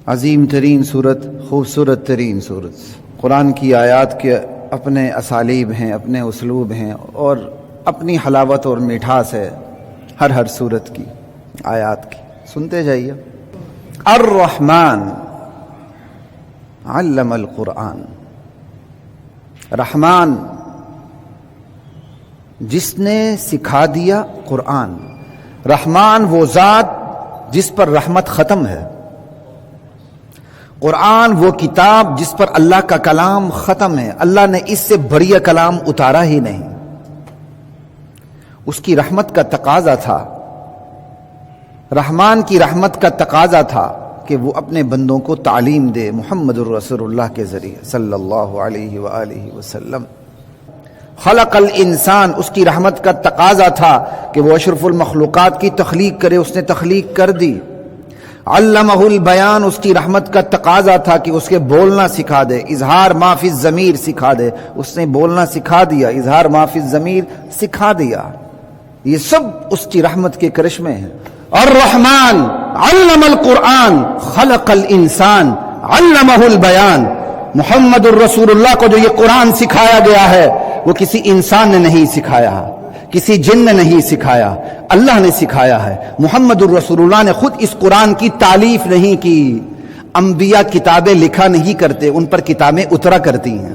عظیم ترین صورت، خوبصورت ترین صورت. قرآن کی آیات کے اپنے اسالیب ہیں، اپنے اسلوب ہیں اور اپنی حلاوت اور مٹھاس ہے ہر صورت کی، آیات کی. سنتے جائیے. الرحمن علم القرآن. رحمان جس نے سکھا دیا قرآن. رحمان وہ ذات جس پر رحمت ختم ہے. قرآن وہ کتاب جس پر اللہ کا کلام ختم ہے. اللہ نے اس سے بڑھیا کلام اتارا ہی نہیں. اس کی رحمت کا تقاضا تھا، رحمان کی رحمت کا تقاضا تھا کہ وہ اپنے بندوں کو تعلیم دے محمد الرسول اللہ کے ذریعے صلی اللہ علیہ وآلہ وسلم. خلق الانسان، اس کی رحمت کا تقاضا تھا کہ وہ اشرف المخلوقات کی تخلیق کرے، اس نے تخلیق کر دی. علمہ البیان، اس کی رحمت کا تقاضا تھا کہ اس کے بولنا سکھا دے، اظہار ما فی الضمیر سکھا دے. اس نے بولنا سکھا دیا، اظہار ما فی الضمیر سکھا دیا. یہ سب اس کی رحمت کے کرشمے ہیں. الرحمن علم القرآن خلق الانسان علمہ البیان. محمد الرسول اللہ کو جو یہ قرآن سکھایا گیا ہے وہ کسی انسان نے نہیں سکھایا، کسی جن نے نہیں سکھایا، اللہ نے سکھایا ہے. محمد الرسول اللہ نے خود اس قرآن کی تالیف نہیں کی. انبیاء کتابیں لکھا نہیں کرتے، ان پر کتابیں اترا کرتی ہیں.